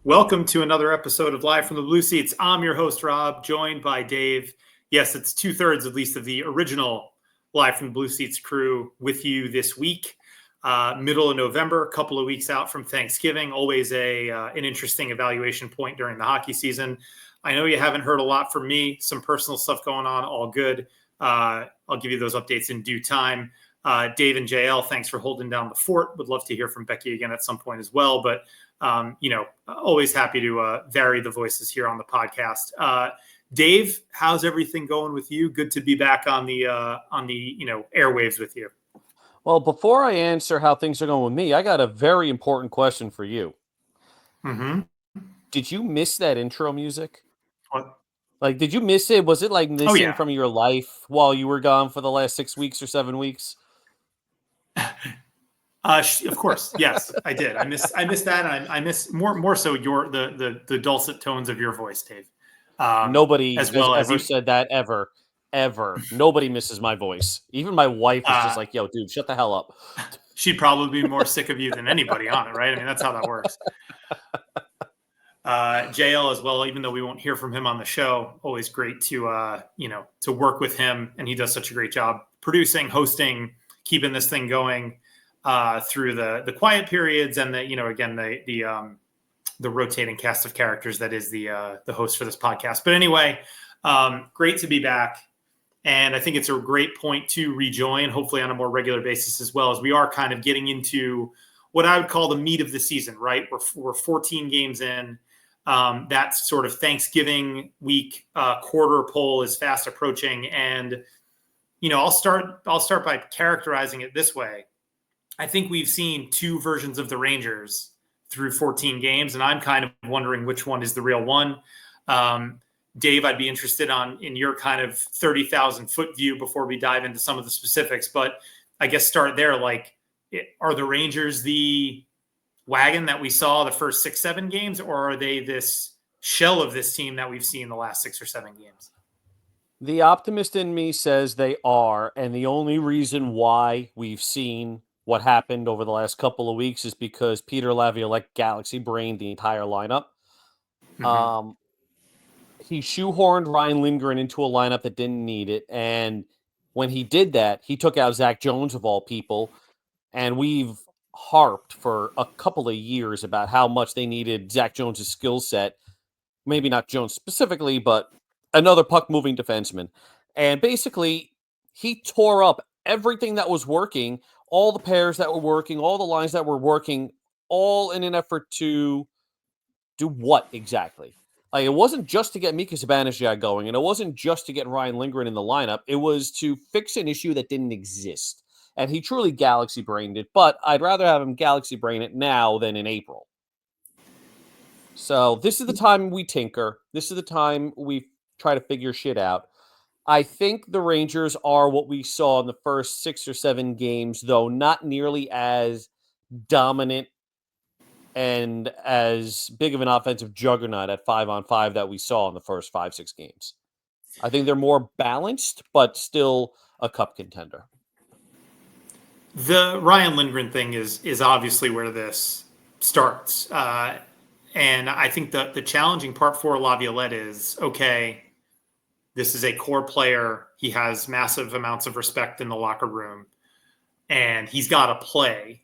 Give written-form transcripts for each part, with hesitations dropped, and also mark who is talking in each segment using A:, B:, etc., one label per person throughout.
A: Welcome to another episode of Live from the Blue Seats. I'm your host, Rob, joined by Dave. Yes, it's 2/3 at least of the original Live from the Blue Seats crew with you this week. Middle of November, a couple of weeks out from Thanksgiving, always an interesting evaluation point during the hockey season. I know you haven't heard a lot from me, some personal stuff going on, all good. I'll give you those updates in due time. Dave and JL, thanks for holding down the fort. Would love to hear from Becky again at some point as well. But, always happy to vary the voices here on the podcast. Dave, how's everything going with you? Good to be back on the airwaves with you.
B: Well, before I answer how things are going with me, I got a very important question for you.
A: Mm-hmm.
B: Did you miss that intro music?
A: What?
B: Like, did you miss it? Was it like missing from your life while you were gone for the last 6 weeks or 7 weeks?
A: Of course, yes, I did. I miss that, and I miss more so the dulcet tones of your voice, Dave.
B: Nobody has ever said that ever. Nobody misses my voice. Even my wife is just like, "Yo, dude, shut the hell up."
A: She'd probably be more sick of you than anybody on it, right? I mean, that's how that works. JL as well, even though we won't hear from him on the show, always great to work with him, and he does such a great job producing, hosting, keeping this thing going through the quiet periods and the rotating cast of characters that is the host for this podcast. But anyway, great to be back. And I think it's a great point to rejoin, hopefully on a more regular basis as well, as we are kind of getting into what I would call the meat of the season, right? We're 14 games in. That sort of Thanksgiving week quarter poll is fast approaching. And, I'll start by characterizing it this way. I think we've seen two versions of the Rangers through 14 games, and I'm kind of wondering which one is the real one. Dave, I'd be interested in your kind of 30,000-foot view before we dive into some of the specifics. But I guess start there. Like, are the Rangers the wagon that we saw the first 6-7 games, or are they this shell of this team that we've seen the last 6 or 7 games?
B: The optimist in me says they are, and the only reason why we've seen what happened over the last couple of weeks is because Peter Laviolette galaxy brained the entire lineup. Mm-hmm. He shoehorned Ryan Lindgren into a lineup that didn't need it, and when he did that, he took out Zach Jones of all people, and we've harped for a couple of years about how much they needed Zach Jones' skill set. Maybe not Jones specifically, but another puck-moving defenseman. And basically, he tore up everything that was working, all the pairs that were working, all the lines that were working, all in an effort to do what exactly? Like, it wasn't just to get Mika Zibanejad going, and it wasn't just to get Ryan Lindgren in the lineup. It was to fix an issue that didn't exist. And he truly galaxy-brained it, but I'd rather have him galaxy-brain it now than in April. So this is the time we tinker. This is the time we try to figure shit out. I think the Rangers are what we saw in the first 6 or 7 games, though not nearly as dominant and as big of an offensive juggernaut at 5-on-5 that we saw in the first 5-6 games. I think they're more balanced, but still a cup contender.
A: The Ryan Lindgren thing is obviously where this starts. And I think the challenging part for Laviolette is, okay, this is a core player. He has massive amounts of respect in the locker room, and he's got to play.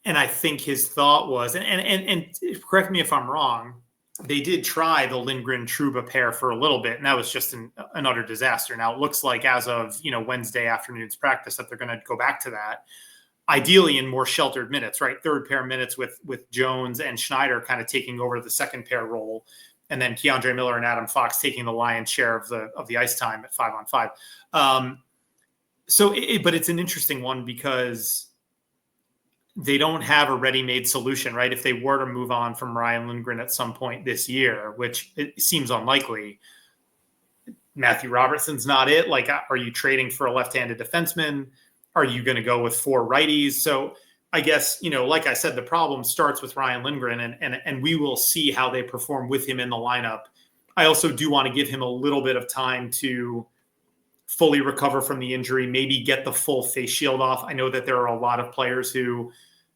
A: And I think his thought was, and correct me if I'm wrong, they did try the Lindgren-Trouba pair for a little bit, and that was just an utter disaster. Now it looks like as of Wednesday afternoon's practice that they're going to go back to that, ideally in more sheltered minutes, right? Third pair minutes with Jones and Schneider kind of taking over the second pair role, and then Keandre Miller and Adam Fox taking the lion's share of the ice time at 5-on-5. but it's an interesting one because they don't have a ready-made solution, right? If they were to move on from Ryan Lindgren at some point this year, which it seems unlikely, Matthew Robertson's not it. Like, are you trading for a left-handed defenseman? Are you going to go with 4 righties? So I guess, like I said, the problem starts with Ryan Lindgren, and we will see how they perform with him in the lineup. I also do want to give him a little bit of time to fully recover from the injury, maybe get the full face shield off. I know that there are a lot of players who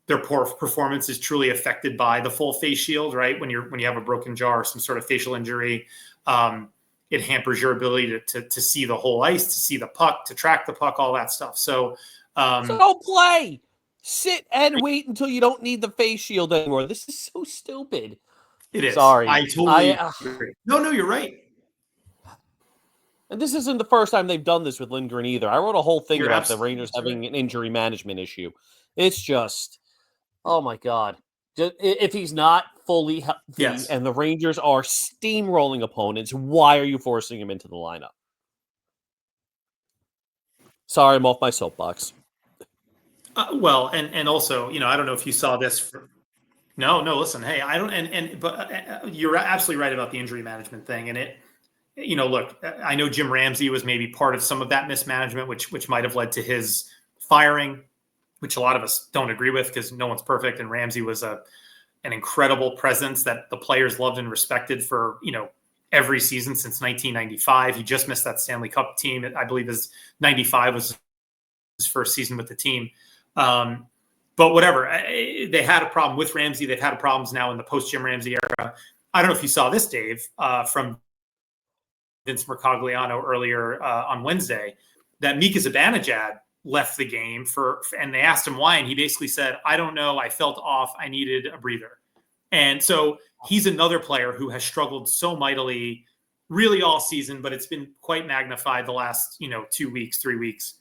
A: their poor performance is truly affected by the full face shield, right? When you have a broken jaw or some sort of facial injury, it hampers your ability to see the whole ice, to see the puck, to track the puck, all that stuff. So
B: don't play. Sit and wait until you don't need the face shield anymore. This is so stupid.
A: It is.
B: Sorry.
A: I totally agree. No, you're right.
B: And this isn't the first time they've done this with Lindgren either. I wrote a whole thing about the Rangers having an injury management issue. It's just, oh my God. If he's not fully healthy and the Rangers are steamrolling opponents, why are you forcing him into the lineup? Sorry, I'm off my soapbox.
A: Well, and also, I don't know if you saw this. No, listen, hey, I don't, but you're absolutely right about the injury management thing. And it, look, I know Jim Ramsey was maybe part of some of that mismanagement, which might have led to his firing, which a lot of us don't agree with because no one's perfect. And Ramsey was an incredible presence that the players loved and respected for, every season since 1995. He just missed that Stanley Cup team. I believe his 95 was his first season with the team. But whatever, they had a problem with Ramsey. They've had problems now in the post-Jim Ramsey era. I don't know if you saw this, Dave, from Vince Mercogliano earlier on Wednesday, that Mika Zibanejad left the game and they asked him why, and he basically said, I don't know, I felt off, I needed a breather. And so he's another player who has struggled so mightily really all season, but it's been quite magnified the last 2 weeks, 3 weeks.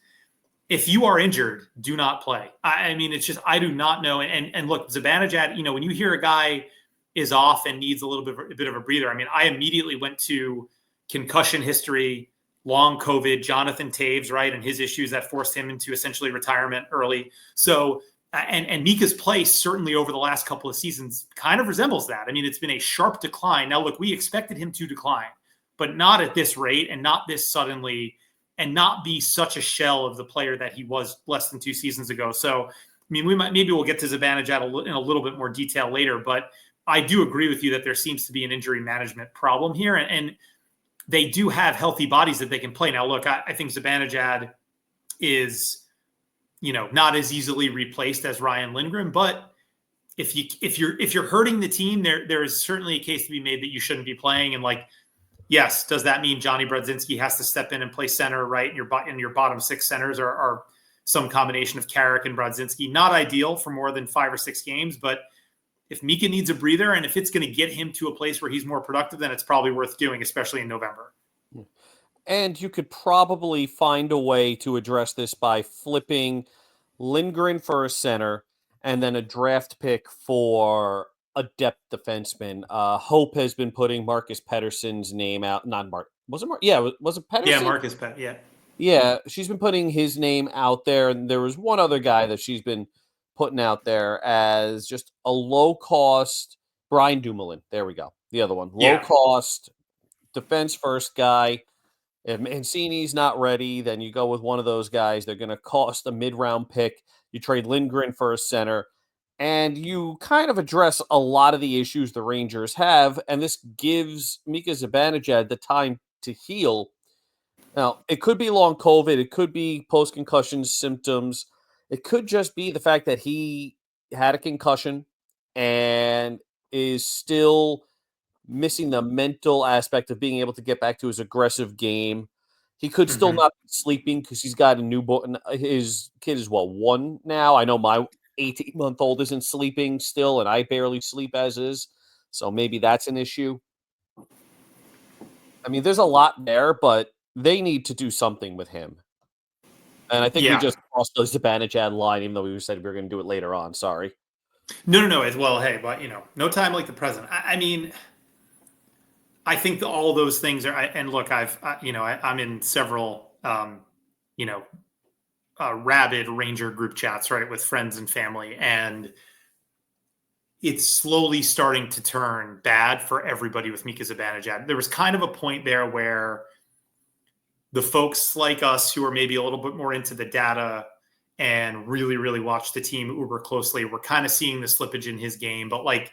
A: If you are injured, do not play. I mean, it's just, I do not know. And look, Zibanejad, when you hear a guy is off and needs a bit of a breather, I mean, I immediately went to concussion history, long COVID, Jonathan Taves, right? And his issues that forced him into essentially retirement early. So, and Mika's play certainly over the last couple of seasons kind of resembles that. I mean, it's been a sharp decline. Now, look, we expected him to decline, but not at this rate and not this suddenly, and not be such a shell of the player that he was less than 2 seasons ago. So, I mean, maybe we'll get to Zibanejad in a little bit more detail later, but I do agree with you that there seems to be an injury management problem here. And they do have healthy bodies that they can play. Now, look, I think Zibanejad is, not as easily replaced as Ryan Lindgren, but if you're hurting the team, there is certainly a case to be made that you shouldn't be playing. And yes, does that mean Johnny Brodzinski has to step in and play center, right? And your bottom 6 centers are some combination of Carrick and Brodzinski. Not ideal for more than 5 or 6 games, but if Mika needs a breather and if it's going to get him to a place where he's more productive, then it's probably worth doing, especially in November.
B: And you could probably find a way to address this by flipping Lindgren for a center and then a draft pick for a depth defenseman. Hope has been putting Marcus Pettersson's name out. Not Mark. Was it Mark? Yeah, was it Pettersson?
A: Yeah, Marcus Pet. Yeah.
B: Yeah, she's been putting his name out there, and there was one other guy that she's been putting out there as just a low-cost Brian Dumoulin. There we go. The other one. Low-cost defense first guy. If Mancini's not ready, then you go with one of those guys. They're going to cost a mid-round pick. You trade Lindgren for a center, and you kind of address a lot of the issues the Rangers have, and this gives Mika Zibanejad the time to heal. Now, it could be long COVID. It could be post-concussion symptoms. It could just be the fact that he had a concussion and is still missing the mental aspect of being able to get back to his aggressive game. He could still not be sleeping because he's got a newborn. His kid is, 1 now? I know my 18-month-old isn't sleeping still, and I barely sleep as is. So maybe that's an issue. I mean, there's a lot there, but they need to do something with him. And I think we just crossed the Zibanejad line, even though we said we were going to do it later on. Sorry.
A: No. As well, hey, but, no time like the present. I mean, I think all those things are, and look, I'm in several, rabid Ranger group chats, right, with friends and family, and it's slowly starting to turn bad for everybody with Mika Zibanejad. There was kind of a point there where the folks like us who are maybe a little bit more into the data and really, really watch the team uber closely, we're kind of seeing the slippage in his game. But like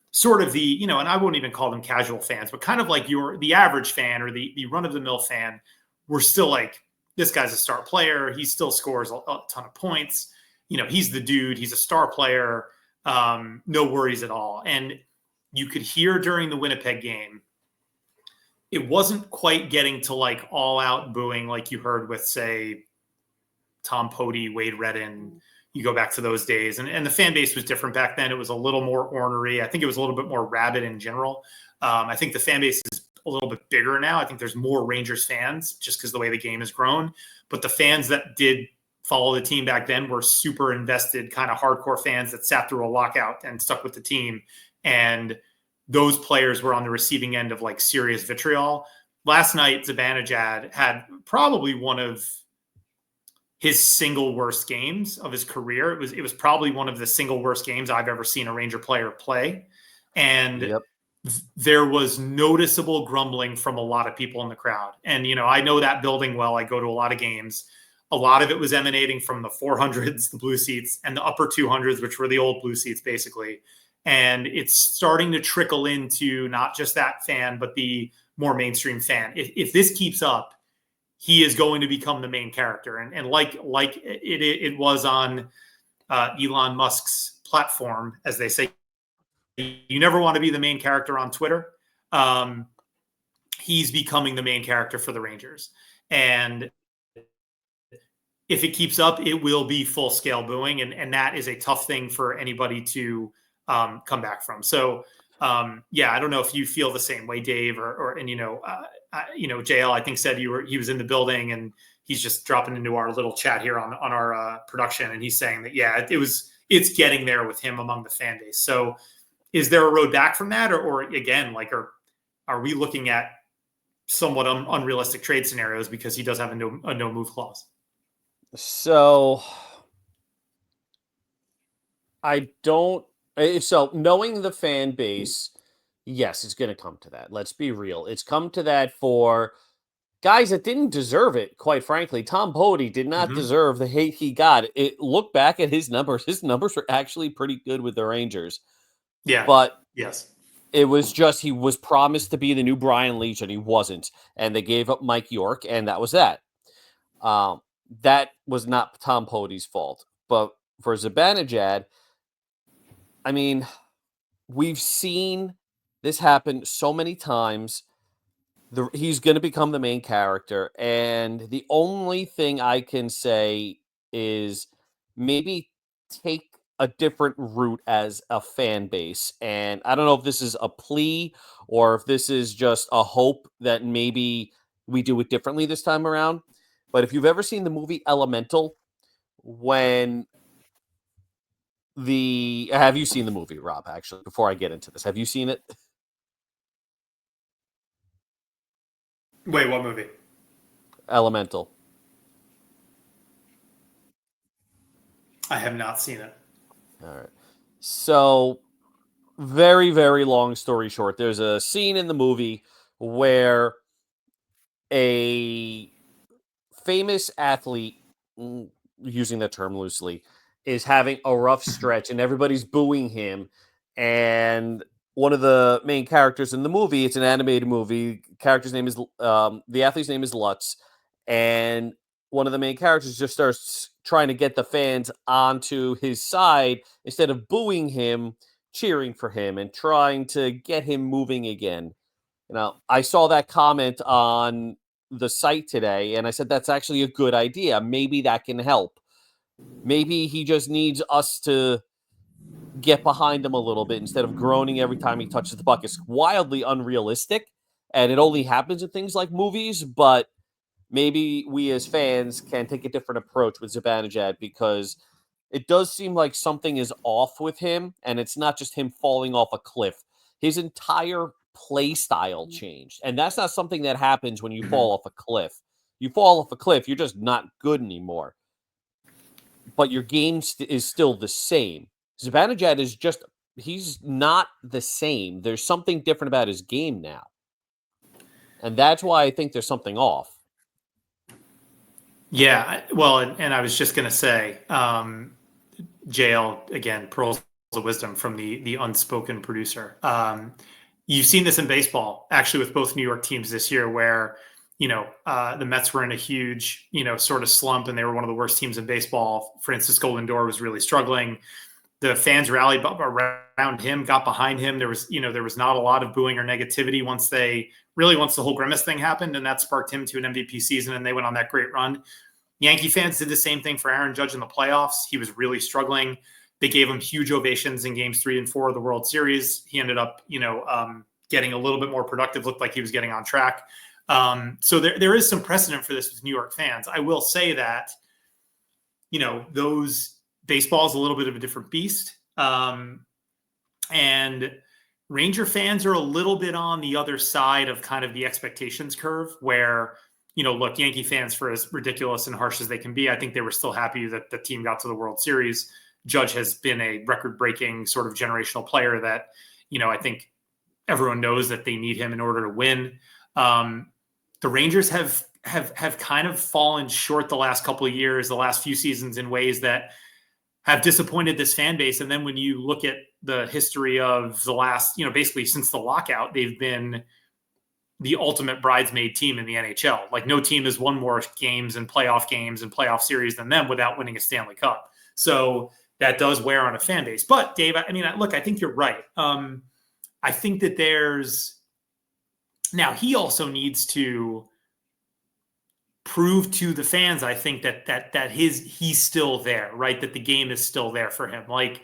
A: sort of the, and I won't even call them casual fans, but kind of like the average fan or the run-of-the-mill fan, we're still like, this guy's a star player. He still scores a ton of points. He's the dude. He's a star player. No worries at all. And you could hear during the Winnipeg game, it wasn't quite getting to like all out booing like you heard with, say, Tom Pody, Wade Redden. You go back to those days, and the fan base was different back then. It was a little more ornery. I think it was a little bit more rabid in general. I think the fan base is a little bit bigger now. I think there's more Rangers fans just because the way the game has grown. But the fans that did follow the team back then were super invested, kind of hardcore fans that sat through a lockout and stuck with the team. And those players were on the receiving end of like serious vitriol. Last night, Zibanejad had probably one of his single worst games of his career. It was probably one of the single worst games I've ever seen a Ranger player play. And there was noticeable grumbling from a lot of people in the crowd. And, I know that building well. I go to a lot of games. A lot of it was emanating from the 400s, the blue seats, and the upper 200s, which were the old blue seats, basically. And it's starting to trickle into not just that fan, but the more mainstream fan. If this keeps up, he is going to become the main character. And like it was on Elon Musk's platform, as they say, you never want to be the main character on Twitter. He's becoming the main character for the Rangers. And if it keeps up, it will be full scale booing. And that is a tough thing for anybody to come back from. So, I don't know if you feel the same way, Dave, JL, I think said he was in the building, and he's just dropping into our little chat here on our production. And he's saying that, it's getting there with him among the fan base. So is there a road back from that? Or again, like, are we looking at somewhat unrealistic trade scenarios because he does have a no move clause?
B: So knowing the fan base, yes, it's going to come to that. Let's be real. It's come to that for guys that didn't deserve it, quite frankly. Tom Pody did not deserve the hate he got. Look back at his numbers. His numbers were actually pretty good with the Rangers.
A: Yeah.
B: But
A: yes,
B: it was just he was promised to be the new Brian Leach, and he wasn't. And they gave up Mike York, and that was that. That was not Tom Pody's fault. But for Zibanejad, I mean, we've seen this happen so many times. He's going to become the main character. And the only thing I can say is maybe take a different route as a fan base. And I don't know if this is a plea or if this is just a hope that maybe we do it differently this time around. But if you've ever seen the movie Elemental, have you seen the movie, Rob, actually, before I get into this? Have you seen it?
A: Wait, what movie?
B: Elemental.
A: I have not seen it.
B: All right. So, very, very long story short, there's a scene in the movie where a famous athlete, using that term loosely, is having a rough stretch and everybody's booing him. And one of the main characters in the movie, it's an animated movie, the athlete's name is Lutz. And one of the main characters just starts trying to get the fans onto his side instead of booing him, cheering for him and trying to get him moving again. I saw that comment on the site today, and I said, that's actually a good idea. Maybe that can help. Maybe he just needs us to get behind him a little bit instead of groaning every time he touches the puck. It's wildly unrealistic, and it only happens in things like movies, but maybe we as fans can take a different approach with Zibanejad, because it does seem like something is off with him, and it's not just him falling off a cliff. His entire play style changed, and that's not something that happens when you fall off a cliff. You fall off a cliff, you're just not good anymore. but your game is still the same. Zibanejad is just, he's not the same. There's something different about his game now. And that's why I think there's something off.
A: Yeah, well, and I was just going to say, JL, again, pearls of wisdom from the unspoken producer. You've seen this in baseball, actually, with both New York teams this year, where the Mets were in a huge sort of slump, and they were one of the worst teams in baseball. Francisco Lindor was really struggling. The fans rallied around him, got behind him. There was not a lot of booing or negativity once the whole Grimace thing happened, and that sparked him to an MVP season, and they went on that great run. Yankee fans did the same thing for Aaron Judge in the playoffs. He was really struggling. They gave him huge ovations in games 3 and 4 of the World Series. He ended up, getting a little bit more productive, looked like he was getting on track. So there is some precedent for this with New York fans. I will say that, those baseball is a little bit of a different beast. And Ranger fans are a little bit on the other side of kind of the expectations curve where, look, Yankee fans, for as ridiculous and harsh as they can be, I think they were still happy that the team got to the World Series. Judge has been a record-breaking sort of generational player that, I think everyone knows that they need him in order to win. The Rangers have kind of fallen short the last couple of years, the last few seasons, in ways that have disappointed this fan base. And then when you look at the history of the last, basically since the lockout, they've been the ultimate bridesmaid team in the NHL. Like, no team has won more games and playoff series than them without winning a Stanley Cup. So that does wear on a fan base. But Dave, look, I think you're right. I think that now he also needs to prove to the fans, I think, that he's still there, right? That the game is still there for him. Like,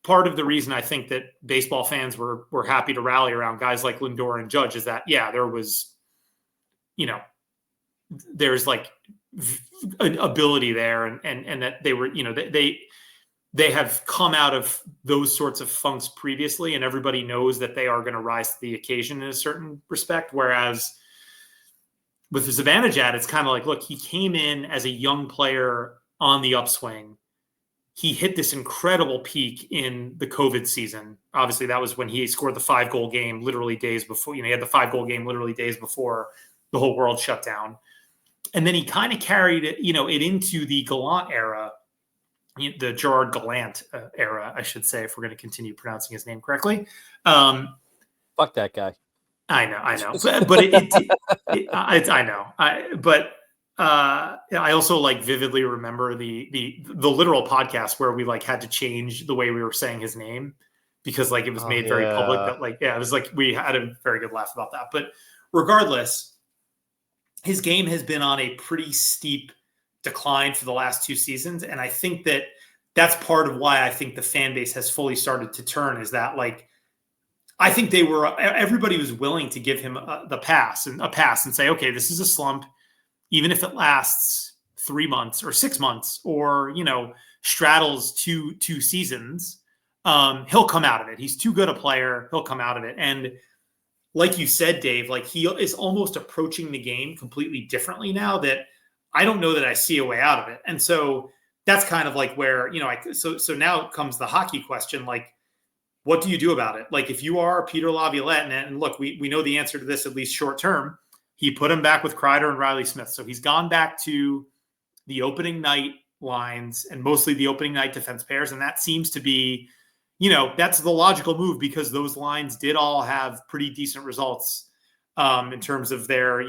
A: part of the reason I think that baseball fans were happy to rally around guys like Lindor and Judge is that, yeah, there was, there's like an ability there, and that they were, they have come out of those sorts of funks previously, and everybody knows that they are going to rise to the occasion in a certain respect. Whereas with Zibanejad, it's kind of like, look, he came in as a young player on the upswing. He hit this incredible peak in the COVID season. Obviously, that was when he scored the 5-goal game literally days before, he had the 5-goal game literally days before the whole world shut down. And then he kind of carried it, it into the Gallant era, the Gerard Gallant era, I should say, if we're going to continue pronouncing his name correctly.
B: Fuck that guy.
A: I know, but I know. I also like vividly remember the literal podcast where we like had to change the way we were saying his name because like it was made very public that like, yeah, it was like we had a very good laugh about that. But regardless, his game has been on a pretty steep decline for the last 2 seasons. And I think that that's part of why I think the fan base has fully started to turn, is that like, I think everybody was willing to give him a pass and say, okay, this is a slump. Even if it lasts 3 months or 6 months or, straddles two seasons, he'll come out of it. He's too good a player. He'll come out of it. And like you said, Dave, like he is almost approaching the game completely differently now that I don't know that I see a way out of it. And so that's kind of like where, so now comes the hockey question. Like, what do you do about it? Like, if you are Peter Laviolette, and look, we know the answer to this, at least short term, he put him back with Kreider and Riley Smith. So he's gone back to the opening night lines and mostly the opening night defense pairs. And that seems to be, that's the logical move because those lines did all have pretty decent results in terms of their,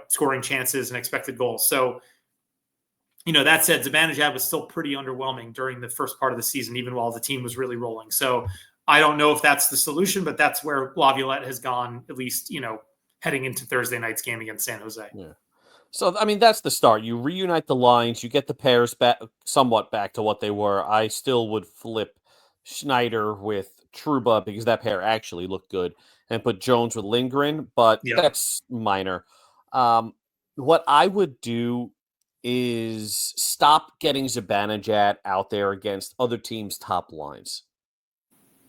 A: scoring chances and expected goals. So, that said, Zibanejad was still pretty underwhelming during the first part of the season, even while the team was really rolling. So I don't know if that's the solution, but that's where Laviolette has gone, at least, heading into Thursday night's game against San Jose.
B: Yeah. So, that's the start. You reunite the lines, you get the pairs back, somewhat back to what they were. I still would flip Schneider with Trouba because that pair actually looked good, and put Jones with Lindgren, but that's minor. What I would do is stop getting Zibanejad out there against other teams' top lines.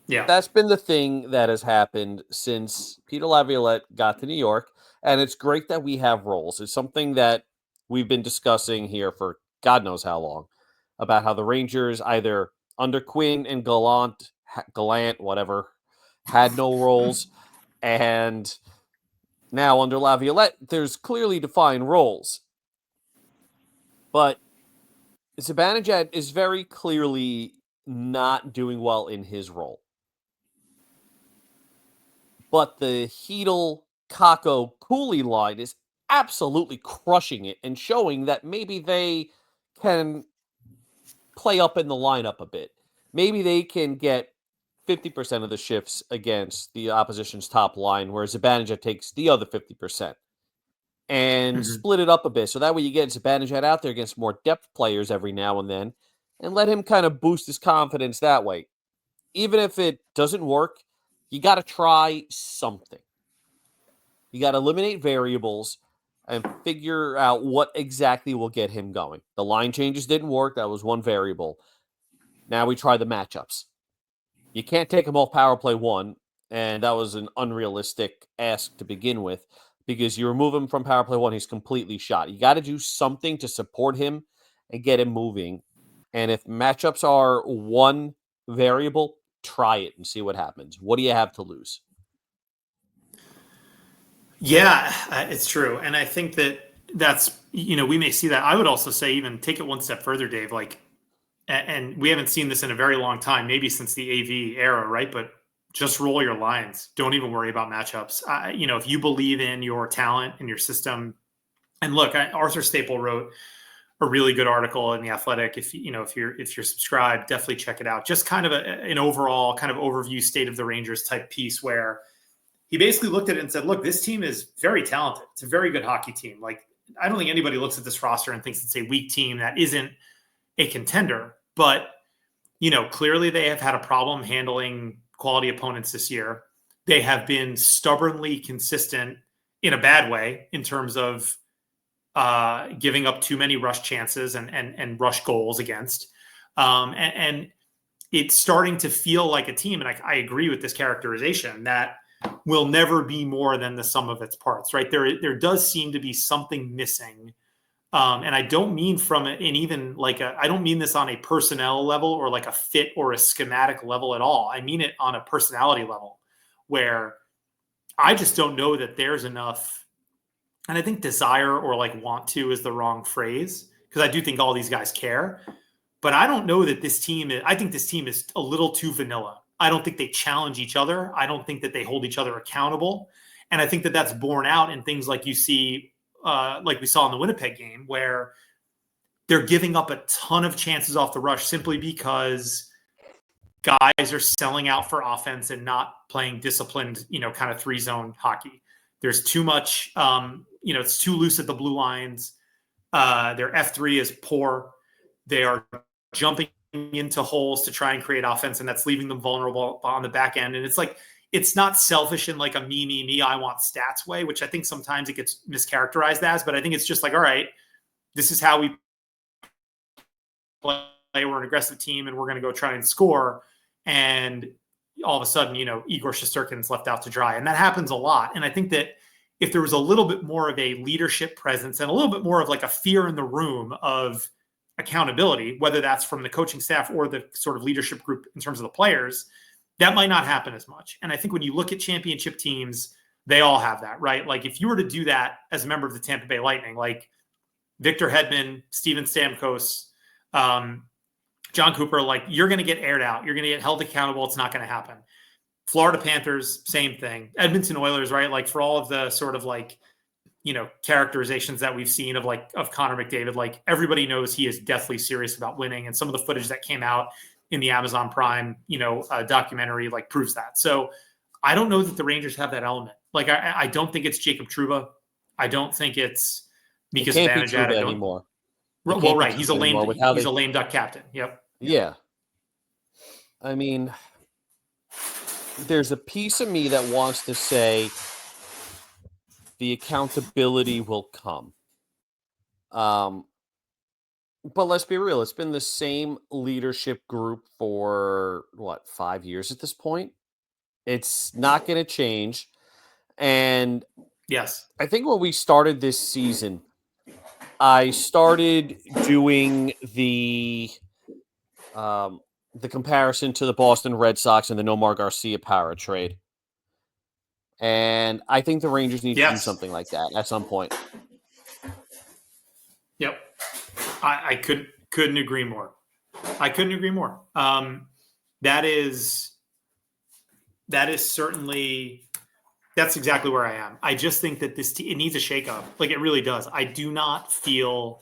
A: Yeah.
B: That's been the thing that has happened since Peter Laviolette got to New York. And it's great that we have roles. It's something that we've been discussing here for God knows how long. about how the Rangers either under Quinn and Gallant, whatever, had no roles, and now under Laviolette, there's clearly defined roles. But Zibanejad is very clearly not doing well in his role. But the Heedle, Kako, Cooley line is absolutely crushing it and showing that maybe they can play up in the lineup a bit. Maybe they can get 50% of the shifts against the opposition's top line, whereas Zibanejad takes the other 50% and split it up a bit. So that way you get Zibanejad out there against more depth players every now and then and let him kind of boost his confidence that way. Even if it doesn't work, you got to try something. You got to eliminate variables and figure out what exactly will get him going. The line changes didn't work. That was one variable. Now we try the matchups. You can't take him off power play 1, and that was an unrealistic ask to begin with because you remove him from power play 1, he's completely shot. You got to do something to support him and get him moving. And if matchups are one variable, try it and see what happens. What do you have to lose?
A: Yeah, it's true. And I think that's, we may see that. I would also say, even take it one step further, Dave, like, and we haven't seen this in a very long time, maybe since the AV era, right? But just roll your lines. Don't even worry about matchups. If you believe in your talent and your system, and look, Arthur Staple wrote a really good article in the Athletic. If you're subscribed, definitely check it out. Just kind of an overall kind of overview state of the Rangers type piece where he basically looked at it and said, look, this team is very talented. It's a very good hockey team. Like, I don't think anybody looks at this roster and thinks it's a weak team that isn't a contender. But, clearly they have had a problem handling quality opponents this year. They have been stubbornly consistent in a bad way in terms of giving up too many rush chances and rush goals against. And it's starting to feel like a team, and I agree with this characterization, that will never be more than the sum of its parts, right? There does seem to be something missing. And I don't mean I don't mean this on a personnel level or like a fit or a schematic level at all. I mean it on a personality level where I just don't know that there's enough. And I think desire or like want to is the wrong phrase, because I do think all these guys care, but I don't know that I think this team is a little too vanilla. I don't think they challenge each other. I don't think that they hold each other accountable. And I think that that's borne out in things like you see, like we saw in the Winnipeg game, where they're giving up a ton of chances off the rush simply because guys are selling out for offense and not playing disciplined, kind of 3-zone hockey. There's too much, it's too loose at the blue lines. Their F3 is poor. They are jumping into holes to try and create offense, and that's leaving them vulnerable on the back end. And it's like, it's not selfish in like a me, I want stats way, which I think sometimes it gets mischaracterized as, but I think it's just like, all right, this is how we play. We're an aggressive team and we're going to go try and score. And all of a sudden, Igor Shesterkin's left out to dry. And that happens a lot. And I think that if there was a little bit more of a leadership presence and a little bit more of like a fear in the room of accountability, whether that's from the coaching staff or the sort of leadership group in terms of the players, that might not happen as much. And I think when you look at championship teams, they all have that, right? Like if you were to do that as a member of the Tampa Bay Lightning, like Victor Hedman, Steven Stamkos, John Cooper, like you're going to get aired out. You're going to get held accountable. It's not going to happen. Florida Panthers, same thing. Edmonton Oilers, right? Like for all of the sort of like, characterizations that we've seen of Connor McDavid, like everybody knows he is deathly serious about winning. And some of the footage that came out in the Amazon Prime, documentary, like proves that. So I don't know that the Rangers have that element. Like, I don't think it's Jacob Trouba. I don't think it's Mika Zibanejad
B: anymore.
A: Well, right. He's a lame duck captain. Yep.
B: Yeah. I mean, there's a piece of me that wants to say the accountability will come. But let's be real. It's been the same leadership group for 5 years at this point. It's not going to change. And
A: yes,
B: I think when we started this season, I started doing the the comparison to the Boston Red Sox and the Nomar Garcia Parra trade. And I think the Rangers need to do something like that at some point.
A: Yep. I couldn't agree more. I couldn't agree more. That is certainly, that's exactly where I am. I just think that this it needs a shakeup. Like, it really does. I do not feel,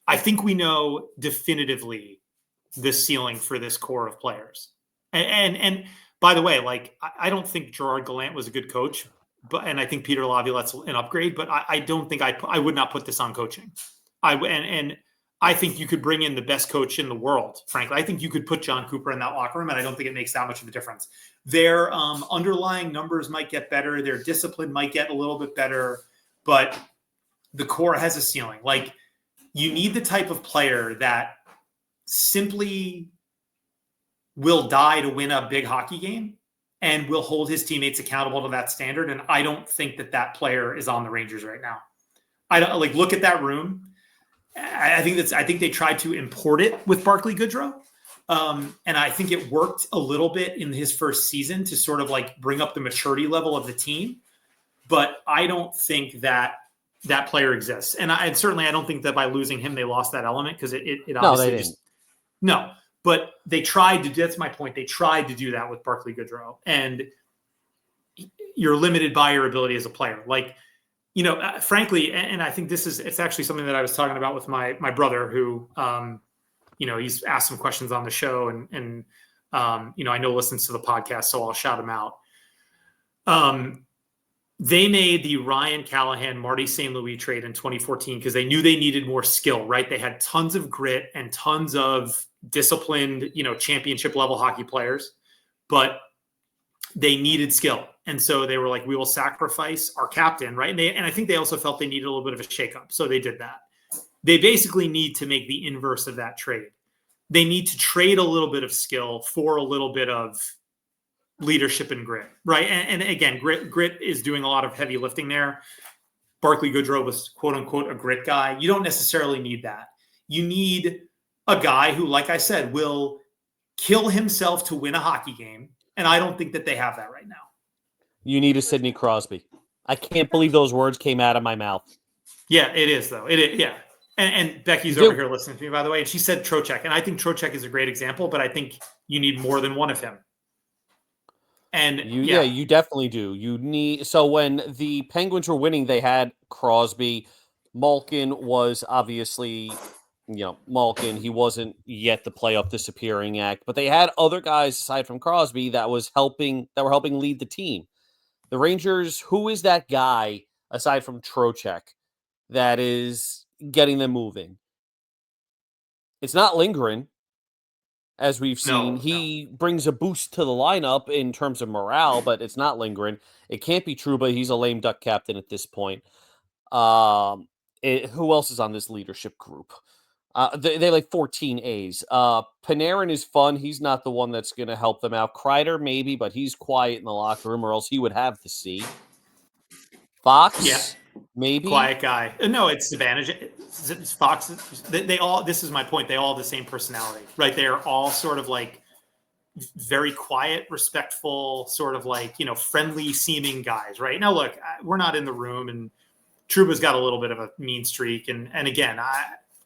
A: I think we know definitively the ceiling for this core of players. And by the way, like, I don't think Gerard Gallant was a good coach, and I think Peter Laviolette's an upgrade, but I don't think I would not put this on coaching. And I think you could bring in the best coach in the world, frankly. I think you could put John Cooper in that locker room, and I don't think it makes that much of a difference. Their underlying numbers might get better. Their discipline might get a little bit better, but the core has a ceiling. Like, you need the type of player that simply will die to win a big hockey game and will hold his teammates accountable to that standard. And I don't think that player is on the Rangers right now. I don't, like, look at that room. I think they tried to import it with Barclay Goodrow. And I think it worked a little bit in his first season to sort of like bring up the maturity level of the team. But I don't think that player exists. And I don't think that by losing him, they lost that element, because it obviously
B: no, they didn't.
A: No, but they tried to, that's my point. They tried to do that with Barclay Goodrow, and you're limited by your ability as a player. Like, frankly, and I think it's actually something that I was talking about with my brother, who, he's asked some questions on the show, and I know listens to the podcast, so I'll shout him out. They made the Ryan Callahan, Marty St. Louis trade in 2014 because they knew they needed more skill, right? They had tons of grit and tons of disciplined, championship level hockey players, but they needed skill. And so they were like, we will sacrifice our captain, right? And I think they also felt they needed a little bit of a shakeup. So they did that. They basically need to make the inverse of that trade. They need to trade a little bit of skill for a little bit of leadership and grit, right? And again, grit is doing a lot of heavy lifting there. Barclay Goodrow was, quote unquote, a grit guy. You don't necessarily need that. You need a guy who, like I said, will kill himself to win a hockey game. And I don't think that they have that right now.
B: You need a Sidney Crosby. I can't believe those words came out of my mouth.
A: Yeah, it is, though. It is, yeah. And Becky's over here listening to me, by the way. And she said Trocheck. And I think Trocheck is a great example, but I think you need more than one of him. And
B: you definitely do. You need, so when the Penguins were winning, they had Crosby. Malkin was obviously, Malkin. He wasn't yet the playoff disappearing act, but they had other guys aside from Crosby that were helping lead the team. The Rangers, who is that guy aside from Trocheck that is getting them moving? It's not Lindgren. As we've seen, he brings a boost to the lineup in terms of morale, but it's not Lindgren. It can't be true, but he's a lame duck captain at this point. Who else is on this leadership group? They like 14 A's. Panarin is fun. He's not the one that's going to help them out. Kreider, maybe, but he's quiet in the locker room, or else he would have the C. Fox, maybe.
A: Quiet guy. No, it's Zibanejad. It's Fox. They all, this is my point. They all have the same personality, right? They are all sort of like very quiet, respectful, sort of like, friendly seeming guys, right? Now, look, we're not in the room, and Trouba's got a little bit of a mean streak. And again,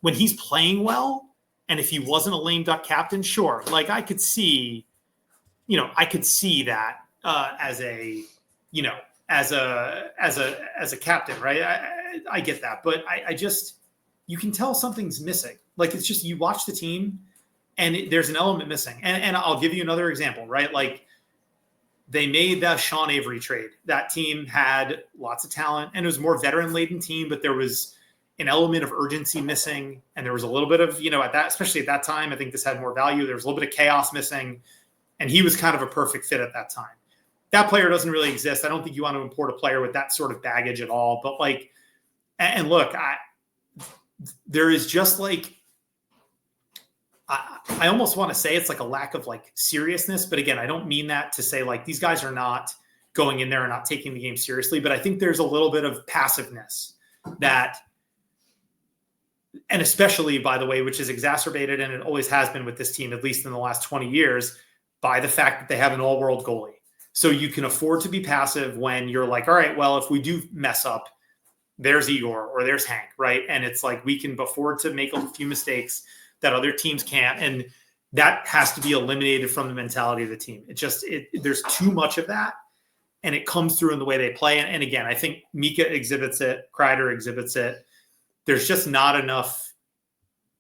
A: when he's playing well, and if he wasn't a lame duck captain, sure. Like, I could see that as a captain, right? I get that, but I just, you can tell something's missing. Like, it's just, you watch the team and there's an element missing. And I'll give you another example, right? Like, they made that Sean Avery trade. That team had lots of talent, and it was a more veteran-laden team, but there was an element of urgency missing, and there was a little bit of, especially at that time, I think this had more value. There was a little bit of chaos missing, and he was kind of a perfect fit at that time. That player doesn't really exist. I don't think you want to import a player with that sort of baggage at all. But like, and look, there is just like, I almost want to say it's like a lack of like seriousness. But again, I don't mean that to say like these guys are not going in there and not taking the game seriously. But I think there's a little bit of passiveness that and especially, by the way, which is exacerbated, and it always has been with this team, at least in the last 20 years, by the fact that they have an all-world goalie. So you can afford to be passive when you're like, all right, well, if we do mess up, there's Igor or there's Hank, right? And it's like we can afford to make a few mistakes that other teams can't. And that has to be eliminated from the mentality of the team. There's too much of that. And it comes through in the way they play. And again, I think Mika exhibits it. Kreider exhibits it. There's just not enough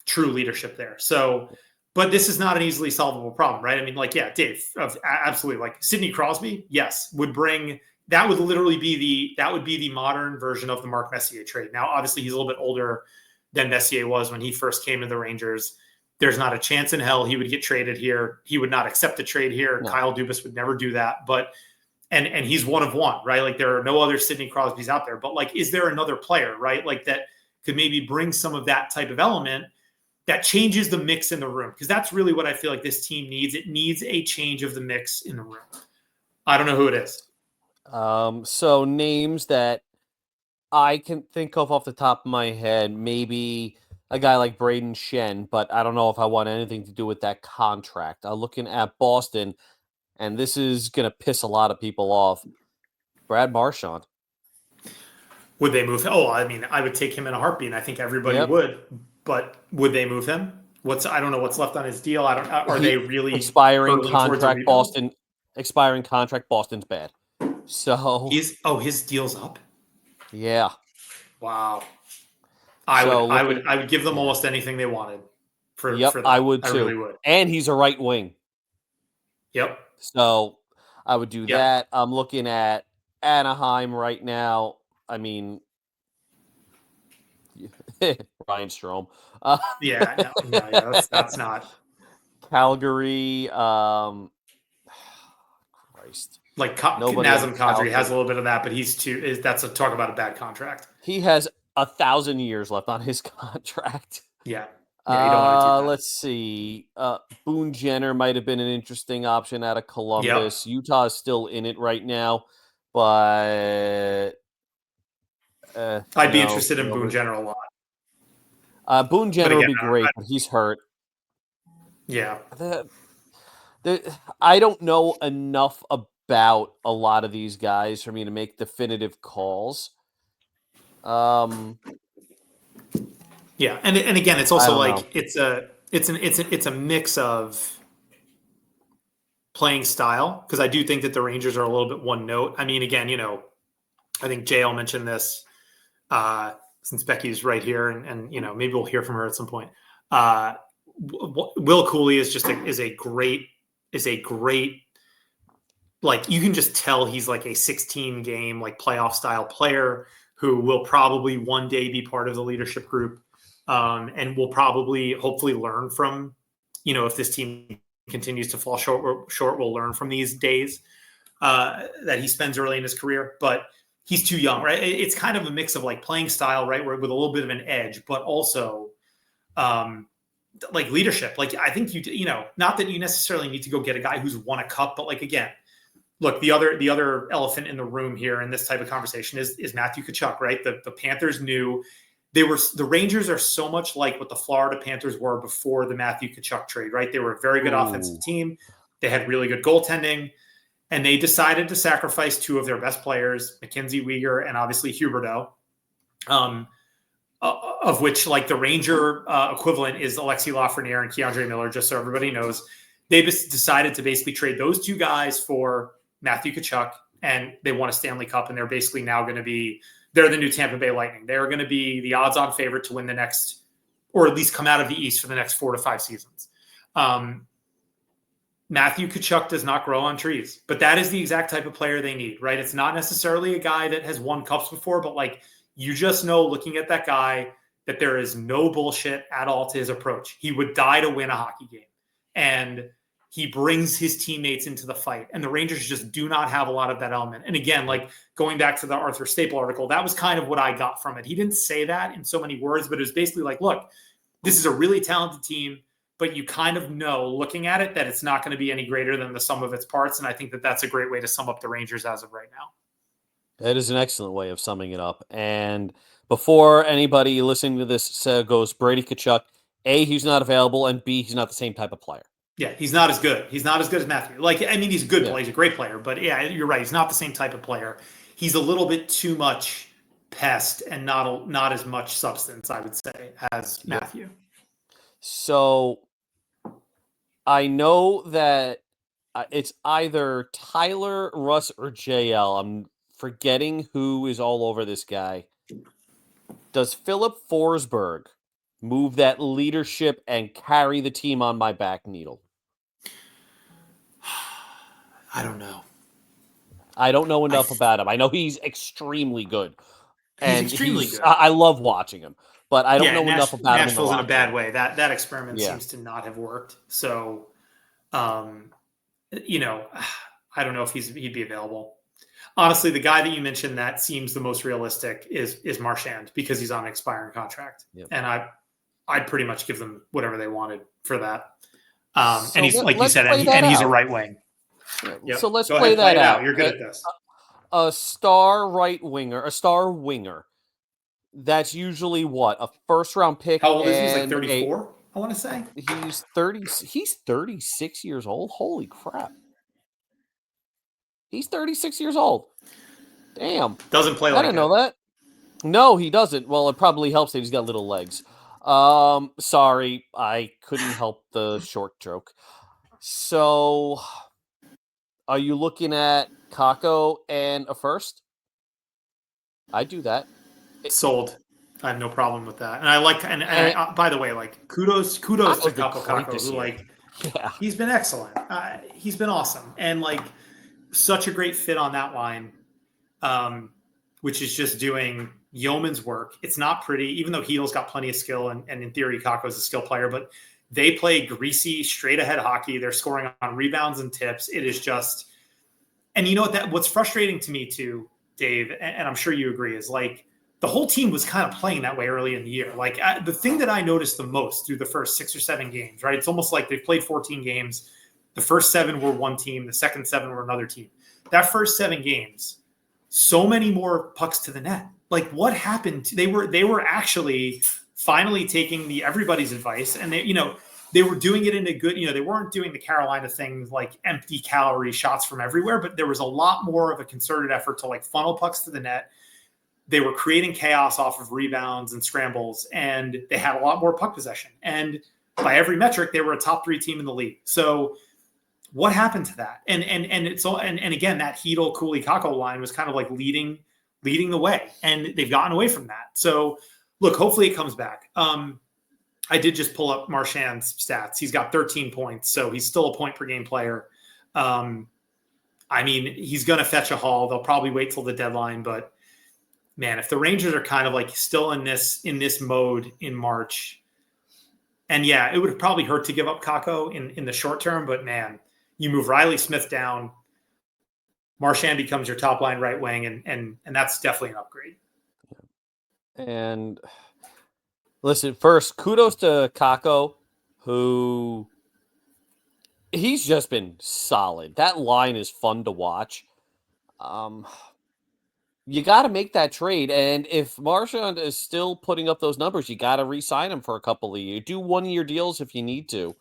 A: true leadership there. So, but this is not an easily solvable problem, right? I mean, like, yeah, Dave, absolutely. Like Sidney Crosby, yes, would bring – that would literally be the modern version of the Mark Messier trade. Now, obviously, he's a little bit older than Messier was when he first came to the Rangers. There's not a chance in hell he would get traded here. He would not accept the trade here. No. Kyle Dubas would never do that. But and he's one of one, right? Like there are no other Sidney Crosbys out there. But like, is there another player, right? Like that could maybe bring some of that type of element that changes the mix in the room? Because that's really what I feel like this team needs. It needs a change of the mix in the room. I don't know who it is.
B: So names that I can think of off the top of my head, maybe a guy like Braden Shen, but I don't know if I want anything to do with that contract. Looking at Boston, and this is going to piss a lot of people off, Brad Marchand.
A: Would they move him? Oh, I mean, I would take him in a heartbeat, and I think everybody would. But would they move him? I don't know what's left on his deal. Are they really
B: expiring contract? Expiring contract. Boston's bad. So
A: his deal's up.
B: Yeah.
A: Wow. I would give them almost anything they wanted for that.
B: I would too.
A: I really would.
B: And he's a right wing.
A: Yep.
B: So I would do that. I'm looking at Anaheim right now. I mean, Ryan Strome.
A: That's not
B: Calgary. Christ.
A: Like Nazem Kadri has a little bit of that, but that's a talk about a bad contract.
B: He has 1,000 years left on his contract.
A: Yeah. You don't want to do that.
B: Let's see. Boone Jenner might have been an interesting option out of Columbus. Yep. Utah is still in it right now, but
A: I'd be interested in Boone Jenner a
B: lot. Boone Jenner would be great, but he's hurt.
A: Yeah.
B: I don't know enough about a lot of these guys for me to make definitive calls.
A: Yeah, and again, it's also like it's a mix of playing style, because I do think that the Rangers are a little bit one note. I mean, again, I think JL mentioned this since Becky's right here, and maybe we'll hear from her at some point. Will Cooley is a great, like, you can just tell he's like a 16 game like playoff style player who will probably one day be part of the leadership group. And will probably hopefully learn from, if this team continues to fall short, we'll learn from these days that he spends early in his career. But he's too young, right? It's kind of a mix of like playing style, right, with a little bit of an edge, but also like leadership. Like, I think not that you necessarily need to go get a guy who's won a cup, but like, again, look, the other elephant in the room here in this type of conversation is Matthew Tkachuk, right? The Panthers knew. The Rangers are so much like what the Florida Panthers were before the Matthew Tkachuk trade, right? They were a very good offensive team. They had really good goaltending, and they decided to sacrifice two of their best players, Mackenzie Weegar and obviously Huberdeau, of which like the Ranger equivalent is Alexi Lafreniere and Keandre Miller, just so everybody knows. They decided to basically trade those two guys for Matthew Tkachuk, and they won a Stanley Cup, and they're basically now going to be – they're the new Tampa Bay Lightning. They're going to be the odds-on favorite to win the next, or at least come out of the East for the next 4 to 5 seasons. Matthew Tkachuk does not grow on trees, but that is the exact type of player they need, right? It's not necessarily a guy that has won cups before, but like, you just know looking at that guy that there is no bullshit at all to his approach. He would die to win a hockey game, and he brings his teammates into the fight, and the Rangers just do not have a lot of that element. And again, like going back to the Arthur Staple article, that was kind of what I got from it. He didn't say that in so many words, but it was basically like, look, this is a really talented team, but you kind of know looking at it that it's not going to be any greater than the sum of its parts. And I think that that's a great way to sum up the Rangers as of right now.
B: That is an excellent way of summing it up. And before anybody listening to this goes Brady Tkachuk, A, he's not available, and B, he's not the same type of player.
A: Yeah, he's not as good. He's not as good as Matthew. He's a good player. He's a great player. But yeah, you're right. He's not the same type of player. He's a little bit too much pest and not as much substance, I would say, as Matthew.
B: So I know that it's either Tyler, Russ, or JL. I'm forgetting who is all over this guy. Does Philip Forsberg move that leadership and carry the team on my back needle?
A: I don't know.
B: I don't know enough about him. I know he's extremely good.
A: He's extremely good.
B: I love watching him, but I don't know enough about him.
A: Nashville's in a bad way. That experiment seems to not have worked. So, I don't know if he'd be available. Honestly, the guy that you mentioned that seems the most realistic is Marchand because he's on an expiring contract, and I'd pretty much give them whatever they wanted for that. And he's like you said, and he's a right wing.
B: Yep. So let's play that out.
A: You're good at this.
B: A star right winger, a star winger. That's usually what, a first round pick.
A: How old is he? He's like 34. I want to say
B: he's 30. He's 36 years old. Holy crap! He's 36 years old. Damn.
A: Doesn't play like
B: I didn't know that. No, he doesn't. Well, it probably helps that he's got little legs. Sorry, I couldn't help the short joke. So, are you looking at Kakko and a first? I do that.
A: Sold. I have no problem with that. And I like, by the way, like kudos to Kakko, who he's been excellent. He's been awesome. And like such a great fit on that line, which is just doing yeoman's work. It's not pretty, even though Heedle's got plenty of skill and in theory, Kakko's a skill player, but they play greasy, straight ahead hockey. They're scoring on rebounds and tips. It is just, and you know what's frustrating to me too, Dave, and I'm sure you agree, is like, the whole team was kind of playing that way early in the year. Like the thing that I noticed the most through the first 6 or 7 games, right? It's almost like they've played 14 games. The first 7 were one team. The second 7 were another team. That first 7 games, so many more pucks to the net. Like what happened? They were actually finally taking everybody's advice, and they were doing it in a good. They weren't doing the Carolina things like empty calorie shots from everywhere, but there was a lot more of a concerted effort to like funnel pucks to the net. They were creating chaos off of rebounds and scrambles, and they had a lot more puck possession. And by every metric, they were a top 3 team in the league. So what happened to that? And it's all, and again, that Heedle, Cooley, Kakko line was kind of like leading the way, and they've gotten away from that. So look, hopefully it comes back. I did just pull up Marchand's stats. He's got 13 points, so he's still a point per game player. He's going to fetch a haul. They'll probably wait till the deadline, but man, if the Rangers are kind of like still in this mode in March, and yeah, it would probably hurt to give up Kakko in the short term, but man, you move Riley Smith down, Marchand becomes your top line right wing, and that's definitely an upgrade.
B: And listen, first, kudos to Kakko, who he's just been solid. That line is fun to watch. You got to make that trade. And if Marchand is still putting up those numbers, you got to re-sign him for a couple of years. Do 1-year deals if you need to.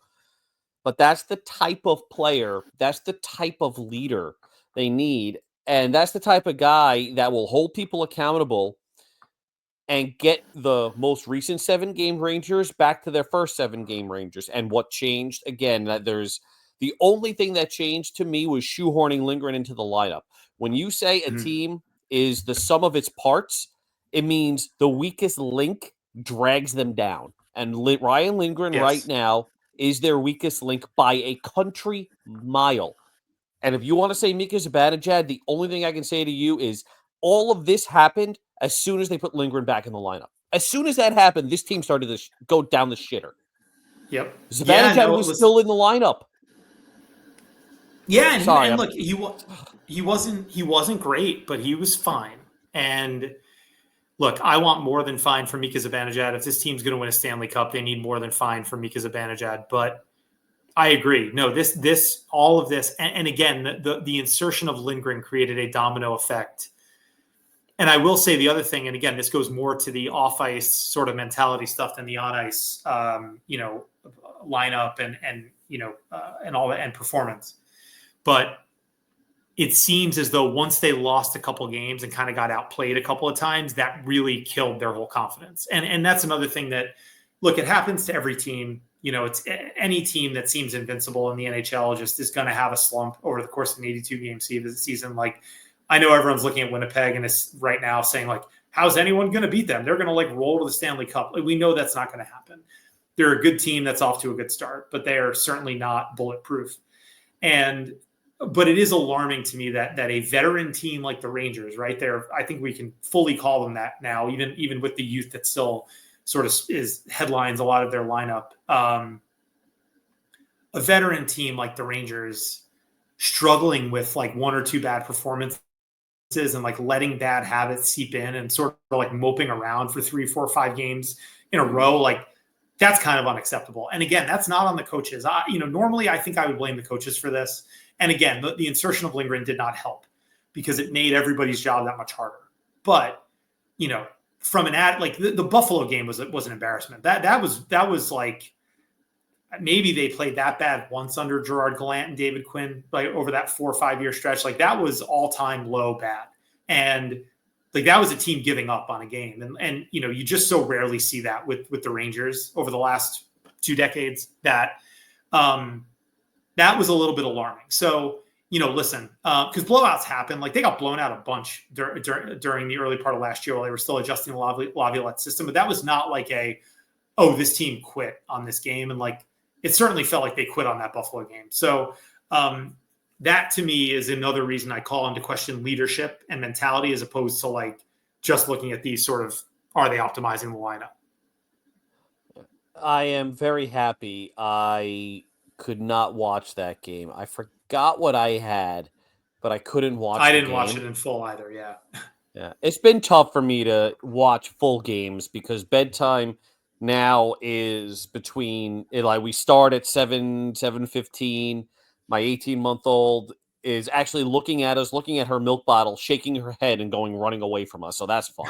B: But that's the type of player, that's the type of leader they need. And that's the type of guy that will hold people accountable and get the most recent 7-game Rangers back to their first 7-game Rangers. And what changed, again, that there's the only thing that changed to me was shoehorning Lindgren into the lineup. When you say a team is the sum of its parts, it means the weakest link drags them down. And Ryan Lindgren right now is their weakest link by a country mile. And if you want to say Mika Zibanejad, the only thing I can say to you is all of this happened as soon as they put Lindgren back in the lineup. As soon as that happened, this team started to go down the shitter.
A: Yep.
B: Zibanejad was still in the lineup.
A: Yeah, and look, he wasn't great, but he was fine. And look, I want more than fine for Mika Zibanejad. If this team's going to win a Stanley Cup, they need more than fine for Mika Zibanejad. But I agree. No, all of this, and again, the insertion of Lindgren created a domino effect. And I will say the other thing, and again, this goes more to the off ice sort of mentality stuff than the on ice, lineup and all that and performance. But it seems as though once they lost a couple games and kind of got outplayed a couple of times, that really killed their whole confidence. And that's another thing that, look, it happens to every team. It's any team that seems invincible in the NHL just is going to have a slump over the course of an 82-game season. Like, I know everyone's looking at Winnipeg and is right now saying, like, how's anyone going to beat them? They're going to, like, roll to the Stanley Cup. Like, we know that's not going to happen. They're a good team that's off to a good start, but they are certainly not bulletproof. But it is alarming to me that a veteran team like the Rangers, right there, I think we can fully call them that now, even with the youth that still sort of headlines a lot of their lineup. A veteran team like the Rangers struggling with like one or two bad performances and like letting bad habits seep in and sort of like moping around for 3, 4, 5 games in a row, like that's kind of unacceptable. And again, that's not on the coaches. Normally I think I would blame the coaches for this. And again, the insertion of Lindgren did not help because it made everybody's job that much harder. But, from an like the Buffalo game was an embarrassment. That was like, maybe they played that bad once under Gerard Gallant and David Quinn, like over that 4 or 5 year stretch. Like that was all time low bad. And like that was a team giving up on a game. And you just so rarely see that with the Rangers over the last 2 decades that was a little bit alarming. So, listen, because blowouts happen. Like they got blown out a bunch during the early part of last year while they were still adjusting the Laviolette system. But that was not like this team quit on this game. And like, it certainly felt like they quit on that Buffalo game. So that to me is another reason I call into question leadership and mentality as opposed to like just looking at these sort of, are they optimizing the lineup?
B: I am very happy I could not watch that game. I forgot what I had, but I couldn't watch the game.
A: I didn't watch it in full either, yeah.
B: Yeah, it's been tough for me to watch full games because bedtime now is between like we start at 7:15. My 18-month-old is actually looking at us, looking at her milk bottle, shaking her head and running away from us. So that's fun.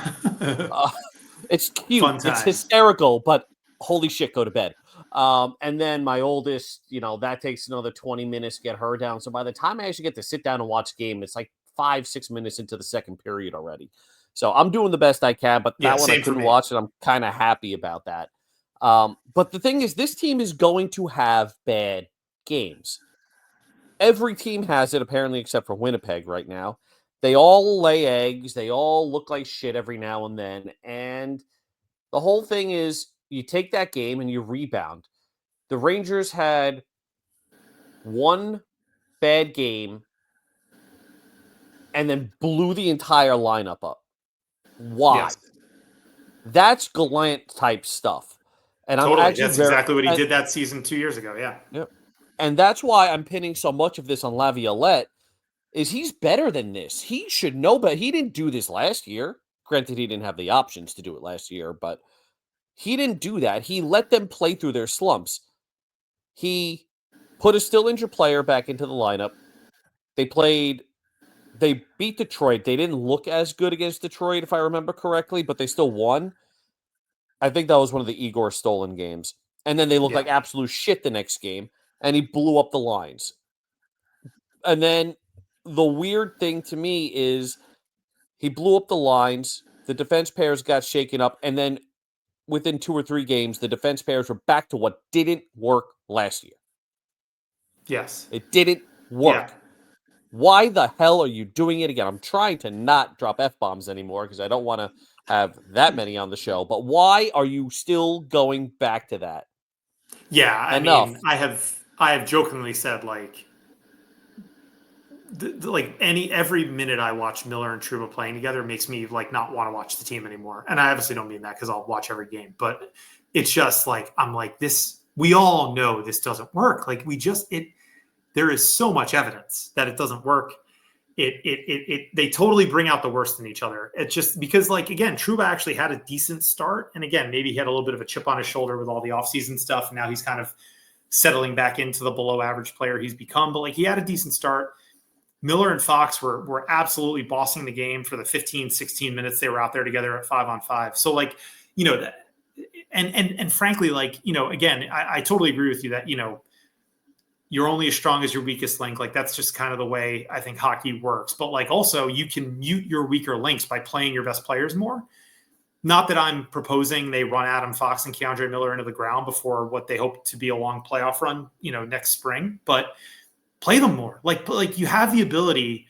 B: It's cute. It's hysterical, but holy shit, go to bed. And then my oldest, that takes another 20 minutes to get her down. So by the time I actually get to sit down and watch the game, it's like 5-6 minutes into the second period already. So I'm doing the best I can, but that one I couldn't watch, and I'm kind of happy about that. But the thing is, this team is going to have bad games. Every team has it, apparently, except for Winnipeg right now. They all lay eggs. They all look like shit every now and then. And the whole thing is, you take that game and you rebound. The Rangers had one bad game and then blew the entire lineup up. Why?
A: Yes.
B: That's Gallant type stuff. And
A: totally. That's exactly what he did that season 2 years ago. Yeah.
B: Yep. And that's why I'm pinning so much of this on Laviolette is he's better than this. He should know, but he didn't do this last year. Granted, he didn't have the options to do it last year, but he didn't do that. He let them play through their slumps. He put a still injured player back into the lineup. They beat Detroit. They didn't look as good against Detroit, if I remember correctly, but they still won. I think that was one of the Igor Stolen games. And then they looked like absolute shit the next game, and he blew up the lines. And then the weird thing to me is he blew up the lines, the defense pairs got shaken up, and then within 2 or 3 games, the defense pairs were back to what didn't work last year.
A: Yes.
B: It didn't work. Yeah. Why the hell are you doing it again? I'm trying to not drop F-bombs anymore because I don't want to have that many on the show. But why are you still going back to that?
A: Yeah, I mean, I have jokingly said like every minute I watch Miller and Trouba playing together makes me like not want to watch the team anymore. And I obviously don't mean that because I'll watch every game, but it's just like I'm like this. We all know this doesn't work. Like there is so much evidence that it doesn't work. They totally bring out the worst in each other. It's just because, like, again, Trouba actually had a decent start. And again, maybe he had a little bit of a chip on his shoulder with all the offseason stuff. And now he's kind of settling back into the below average player he's become. But like he had a decent start. Miller and Fox were absolutely bossing the game for the 15, 16 minutes they were out there together at 5-on-5. So like, that, and frankly, like, again, I totally agree with you that, you're only as strong as your weakest link. Like that's just kind of the way I think hockey works. But like also you can mute your weaker links by playing your best players more. Not that I'm proposing they run Adam Fox and Keandre Miller into the ground before what they hope to be a long playoff run, next spring, but play them more. Like you have the ability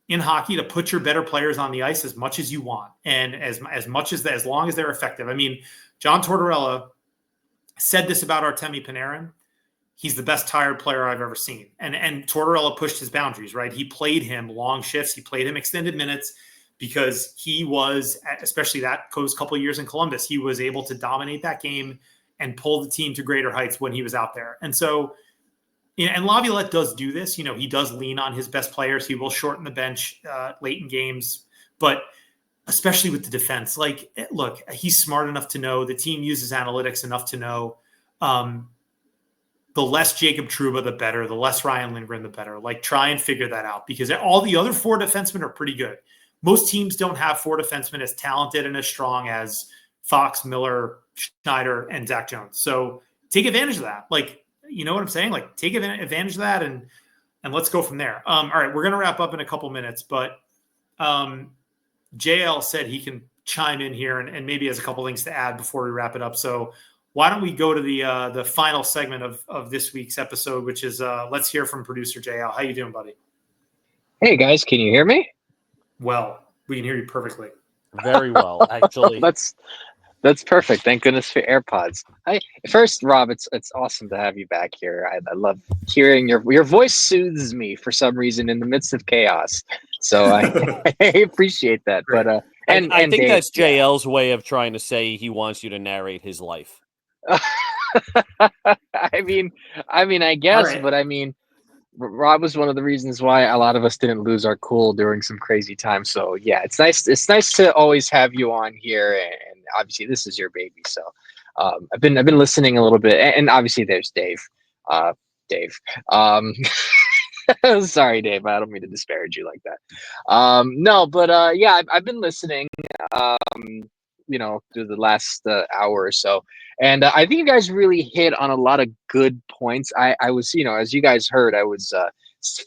A: in hockey to put your better players on the ice as much as you want. And as much as as long as they're effective. I mean, John Tortorella said this about Artemi Panarin. He's the best tired player I've ever seen. And Tortorella pushed his boundaries, right? He played him long shifts. He played him extended minutes because he was, especially those couple of years in Columbus, he was able to dominate that game and pull the team to greater heights when he was out there. And so, and Laviolette does do this. He does lean on his best players. He will shorten the bench late in games, but especially with the defense. Like, look, he's smart enough to know, the team uses analytics enough to know, the less Jacob Trouba, the better. The less Ryan Lindgren, the better. Like, try and figure that out because all the other 4 defensemen are pretty good. Most teams don't have 4 defensemen as talented and as strong as Fox, Miller, Schneider, and Zach Jones. So take advantage of that. Like, you know what I'm saying? Like, take advantage of that and let's go from there. All right, we're going to wrap up in a couple minutes, but JL said he can chime in here and maybe has a couple things to add before we wrap it up. So why don't we go to the final segment of this week's episode, which is let's hear from producer JL. How you doing, buddy?
C: Hey guys, can you hear me?
A: Well, we can hear you perfectly.
B: Very well, actually.
C: That's perfect. Thank goodness for AirPods. First, Rob, it's awesome to have you back here. I love hearing your voice. Soothes me for some reason in the midst of chaos. So I appreciate that.
A: Great.
C: But
B: I think
C: Dave,
B: that's JL's way of trying to say he wants you to narrate his life.
C: I mean, I guess,
A: Right.
C: but I mean, Rob was one of the reasons why a lot of us didn't lose our cool during some crazy times. So yeah, it's nice. It's nice to always have you on here, and obviously this is your baby. So I've been listening a little bit, and obviously there's Dave. Dave. Sorry, Dave. I don't mean to disparage you like that. No, but yeah, I've been listening. Through the last hour or so. And I think you guys really hit on a lot of good points. I was, as you guys heard, I was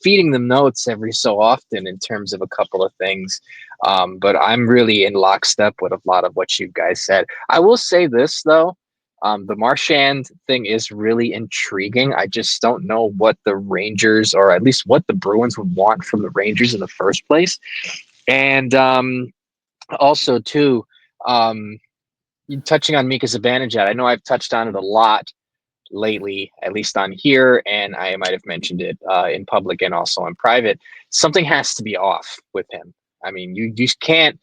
C: feeding them notes every so often in terms of a couple of things. But I'm really in lockstep with a lot of what you guys said. I will say this, though. The Marchand thing is really intriguing. I just don't know what the Rangers, or at least what the Bruins would want from the Rangers in the first place. And also, too, touching on Mika Zibanejad, I know I've touched on it a lot lately, at least on here, and I might have mentioned it in public and also in private. Something has to be off with him. I mean, you just can't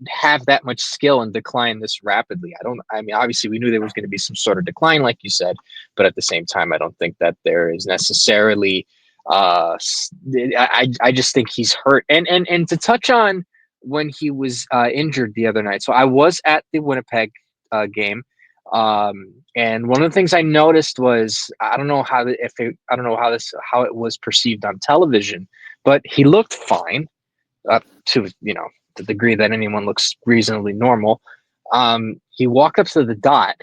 C: have that much skill and decline this rapidly. I mean, obviously we knew there was going to be some sort of decline, like you said, but at the same time, I don't think that there is necessarily. I just think he's hurt, and to touch on when he was injured the other night. So I was at the Winnipeg game, and one of the things I noticed was I don't know how it was perceived on television, but he looked fine to the degree that anyone looks reasonably normal. He walked up to the dot,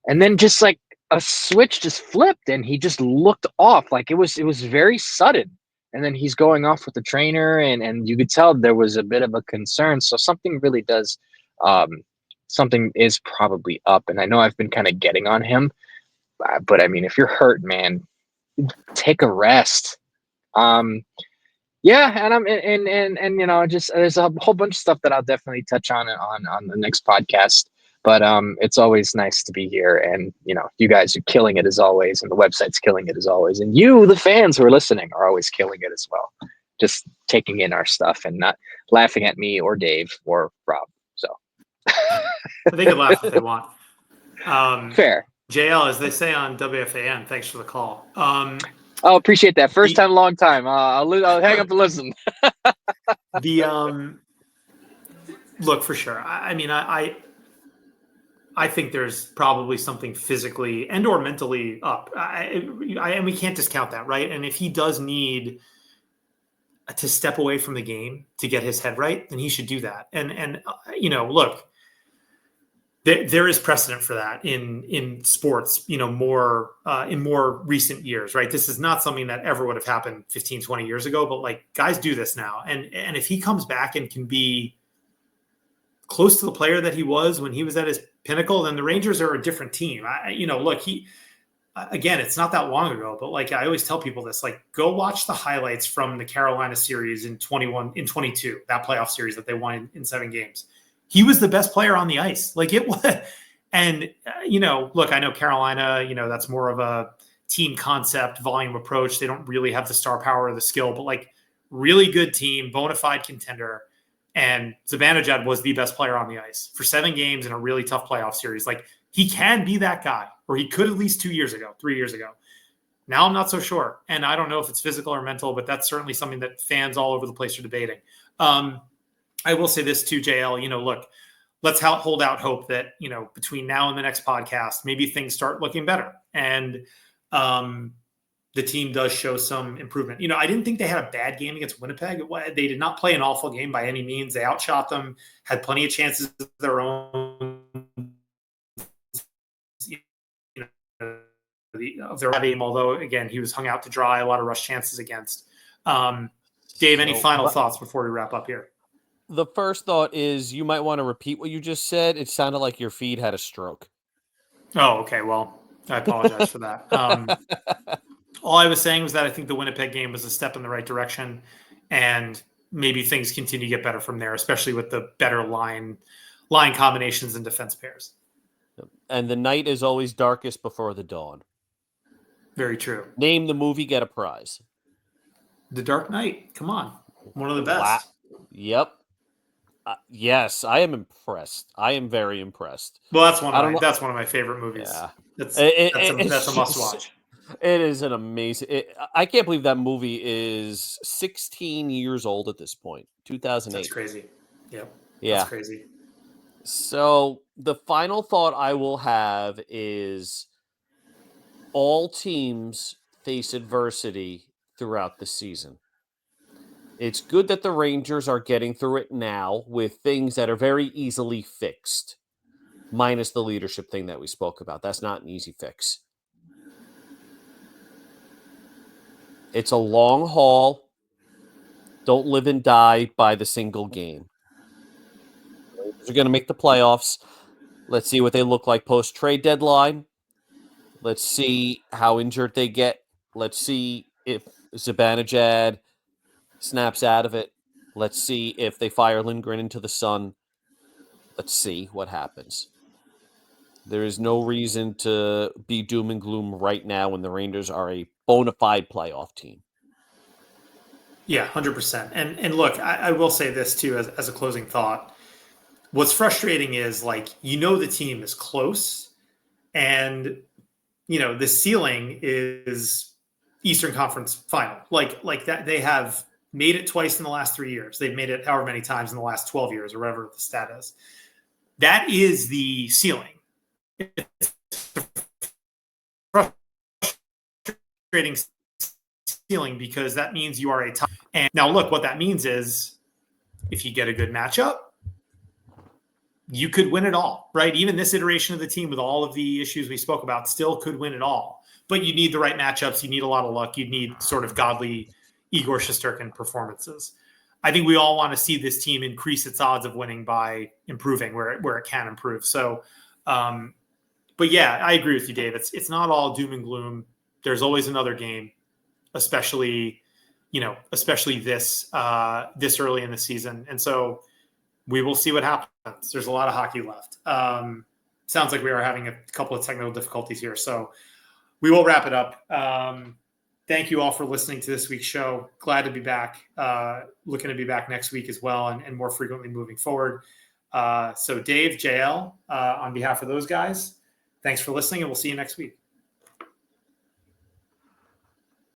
C: and then just like a switch just flipped, and he just looked off. Like it was very sudden. And then he's going off with the trainer, and you could tell there was a bit of a concern. So something really does, something is probably up. And I know I've been kind of getting on him, but I mean, if you're hurt, man, take a rest. Yeah, and just there's a whole bunch of stuff that I'll definitely touch on the next podcast. But it's always nice to be here, and you guys are killing it as always, and the website's killing it as always, and you, the fans who are listening, are always killing it as well. Just taking in our stuff and not laughing at me or Dave or Rob. So
A: They can laugh if they want.
C: Fair.
A: JL, as they say on WFAN, thanks for the call.
C: Oh, appreciate that. First time, long time. I'll hang up and listen.
A: Look, for sure. I mean, I think there's probably something physically and or mentally up. And we can't discount that, right? And if he does need to step away from the game to get his head right, then he should do that. And look, there is precedent for that in sports, more in more recent years, right? This is not something that ever would have happened 15, 20 years ago, but like guys do this now. And if he comes back and can be close to the player that he was when he was at his pinnacle, then the Rangers are a different team. Look, again, it's not that long ago, but like I always tell people this, like go watch the highlights from the Carolina series in 22, that playoff series that they won in 7 games. He was the best player on the ice. Like it was. And, look, I know Carolina, that's more of a team concept, volume approach. They don't really have the star power or the skill, but like really good team, bona fide contender. And Zibanejad was the best player on the ice for 7 games in a really tough playoff series. Like he can be that guy, or he could at least 3 years ago. Now I'm not so sure. And I don't know if it's physical or mental, but that's certainly something that fans all over the place are debating. I will say this too, JL, look, let's hold out hope that, between now and the next podcast, maybe things start looking better. And the team does show some improvement. I didn't think they had a bad game against Winnipeg. They did not play an awful game by any means. They outshot them, had plenty of chances of their own. Of their game, although, again, he was hung out to dry, a lot of rush chances against. Dave, any final thoughts before we wrap up here?
B: The first thought is you might want to repeat what you just said. It sounded like your feed had a stroke.
A: Oh, okay. Well, I apologize for that. All I was saying was that I think the Winnipeg game was a step in the right direction, and maybe things continue to get better from there, especially with the better line combinations and defense pairs.
B: And the night is always darkest before the dawn.
A: Very true.
B: Name the movie, get a prize.
A: The Dark Knight. Come on. One of the best.
B: Yep. Yes, I am impressed. I am very impressed.
A: Well, that's one of my favorite movies. Yeah. That's a must-watch.
B: It is an amazing. I can't believe that movie is 16 years old at this point. 2008.
A: That's crazy. Yep.
B: Yeah.
A: That's crazy.
B: So the final thought I will have is all teams face adversity throughout the season. It's good that the Rangers are getting through it now with things that are very easily fixed, minus the leadership thing that we spoke about. That's not an easy fix. It's a long haul. Don't live and die by the single game. They're going to make the playoffs. Let's see what they look like post-trade deadline. Let's see how injured they get. Let's see if Zibanejad snaps out of it. Let's see if they fire Lindgren into the sun. Let's see what happens. There is no reason to be doom and gloom right now when the Rangers are a bona fide playoff team.
A: Yeah, 100%. And look, I will say this too as a closing thought. What's frustrating is the team is close, and the ceiling is Eastern Conference final. Like that, they have made it twice in the last 3 years. They've made it however many times in the last 12 years or whatever the stat is. That is the ceiling. It's frustrating ceiling because that means you are a top. And now look, what that means is if you get a good matchup, you could win it all, right? Even this iteration of the team with all of the issues we spoke about still could win it all. But you need the right matchups. You need a lot of luck. You need sort of godly Igor Shesterkin performances. I think we all want to see this team increase its odds of winning by improving where it can improve. So, but yeah, I agree with you, Dave. It's not all doom and gloom. There's always another game, especially this early in the season. And so we will see what happens. There's a lot of hockey left. Sounds like we are having a couple of technical difficulties here. So we will wrap it up. Thank you all for listening to this week's show. Glad to be back. Looking to be back next week as well and more frequently moving forward. So Dave, JL, on behalf of those guys, thanks for listening, and we'll see you next week.